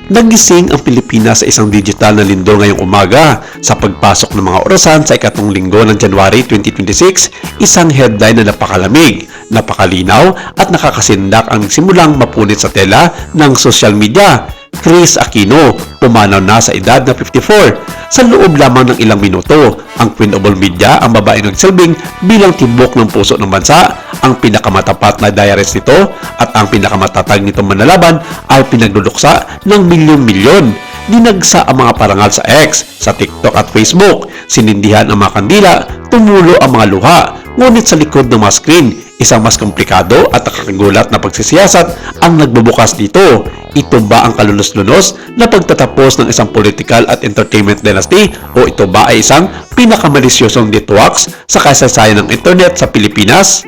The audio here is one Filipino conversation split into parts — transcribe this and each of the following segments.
Nagising ang Pilipinas sa isang digital na lindol ngayong umaga. Sa pagpasok ng mga orasan sa ikatong linggo ng January 2026, isang headline na napakalamig, napakalinaw at nakakasindak ang nagsimulang mapunit sa tela ng social media. Kris Aquino, pumanaw na sa edad na 54. Sa loob lamang ng ilang minuto, ang Queen of all Media, ang babae nagsilbing bilang tibok ng puso ng bansa, ang pinakamatapat na diarist nito at ang pinakamatatag nitong manlalaban ay pinagluluksa ng milyon-milyon. Dinagsa ang mga parangal sa X, sa TikTok at Facebook, sinindihan ang mga kandila, tumulo ang mga luha, ngunit sa likod ng mga screen, isang mas komplikado at nakakagulat na pagsisiyasat ang nagbubukas dito. Ito ba ang kalunos-lunos na pagtatapos ng isang political at entertainment dynasty o ito ba ay isang pinakamalisyosong ditwaks sa kasaysayan ng internet sa Pilipinas?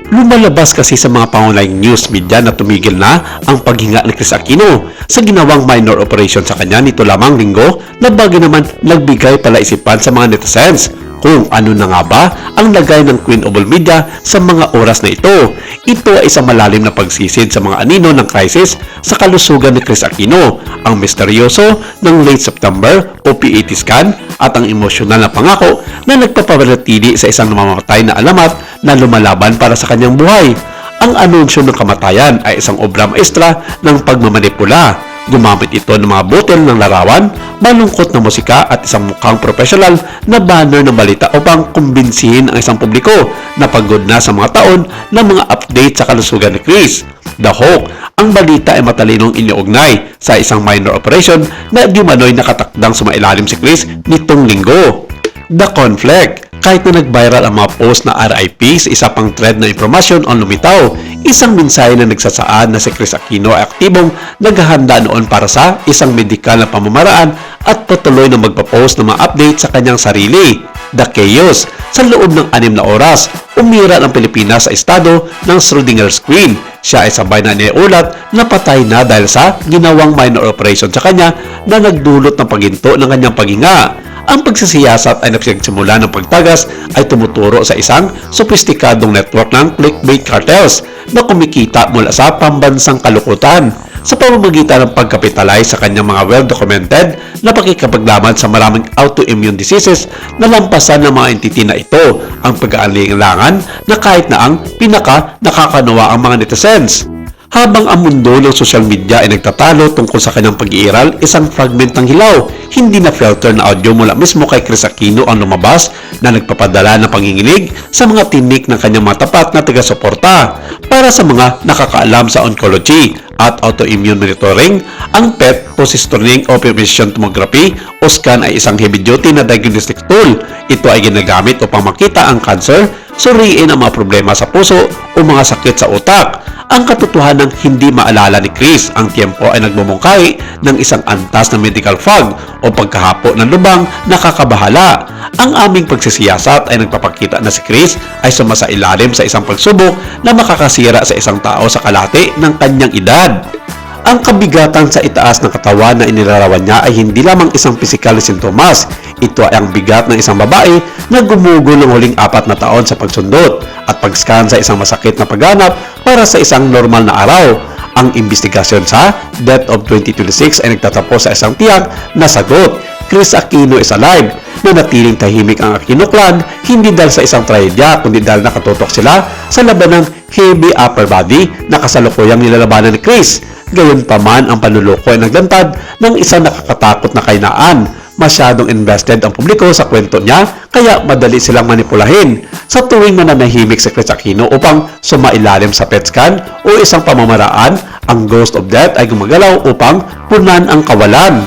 Lumalabas kasi sa mga pangunahing news media na tumigil na ang paghinga ni Kris Aquino sa ginawang minor operation sa kanya nito lamang linggo na bagay naman nagbigay palaisipan sa mga netizens kung ano na nga ba ang lagay ng Queen of all Media sa mga oras na ito. Ito ay isang malalim na pagsisid sa mga anino ng crisis sa kalusugan ni Kris Aquino, ang misteryoso ng late September o PET scan at ang emosyonal na pangako na nagpaparatili sa isang namamatay na alamat na lumalaban para sa kanyang buhay. Ang anunsyo ng kamatayan ay isang obra maestra ng pagmamanipula. Gumamit ito ng mga botol ng larawan, malungkot na musika at isang mukhang profesional na banner ng balita upang kumbinsihin ang isang publiko na pagod na sa mga taon ng mga update sa kalusugan ni Kris. The Hawk, ang balita ay matalinong iniugnay sa isang minor operation na di manoy nakatakdang sumailalim si Kris nitong linggo. The Conflict, kahit na nag-viral ang mga post na RIP sa isa pang thread na impormasyon o lumitaw, isang mensahe na nagsasaad na si Kris Aquino ay aktibong naghahanda noon para sa isang medikal na pamamaraan at patuloy na magpapost ng mga update sa kanyang sarili. The Chaos, sa loob ng 6 na oras, umira ang Pilipinas sa estado ng Schrödinger screen. Siya ay sabay na iniulat na patay na dahil sa ginawang minor operation sa kanya na nagdulot ng paginto ng kanyang paghinga. Ang pagsisiyasat ay nagsimula ng pagtagas ay tumuturo sa isang sopistikadong network ng clickbait cartels na kumikita mula sa pambansang kalukutan sa pamamagitan ng pagkapitalize sa kanyang mga well-documented na pakikipaglaban sa maraming autoimmune diseases na lampasan ng mga entity na ito ang pag-aalinlangan na kahit na ang pinaka-nakakanawa ang mga netizens. Habang ang mundo ng social media ay nagtatalo tungkol sa kanyang pag-iiral, isang fragment ng hilaw, hindi na filter na audio mula mismo kay Kris Aquino ang lumabas na nagpapadala ng panginginig sa mga tinik ng kanyang mga tapat na taga-suporta. Para sa mga nakakaalam sa oncology at autoimmune monitoring, ang PET positioning open emission tomography o scan ay isang heavy-duty na diagnostic tool. Ito ay ginagamit upang makita ang cancer, suriin ang mga problema sa puso o mga sakit sa utak. Ang katotohanan hindi maalala ni Kris, ang tiempo ay nagbumungkahi ng isang antas na medical fog o pagkahapo ng lubang nakakabahala. Ang aming pagsisiyasat ay nagpapakita na si Kris ay sumasailalim sa isang pagsubok na makakasira sa isang tao sa kalahati ng kanyang edad. Ang kabigatan sa itaas ng katawan na inilarawan niya ay hindi lamang isang pisikal na sintomas. Ito ay ang bigat ng isang babae na gumugol ng huling 4 na taon sa pagsundot at pag-scan sa isang masakit na pagganap para sa isang normal na araw. Ang investigasyon sa Death of 2026 ay nagtatapos sa isang tiyak na sagot. Kris Aquino is alive. Nanatiling tahimik ang Aquino clan hindi dahil sa isang trahedya kundi dahil nakatutok sila sa laban ng heavy upper body na kasalukuyang nilalabanan ni Kris. Gayunpaman, ang panluloko ay naglantad ng isang nakakatakot na kainaan. Masyadong invested ang publiko sa kwento niya kaya madali silang manipulahin. Sa tuwing mananahimik si Kris Aquino upang sumailalim sa PET scan o isang pamamaraan, ang Ghost of Death ay gumagalaw upang punan ang kawalan.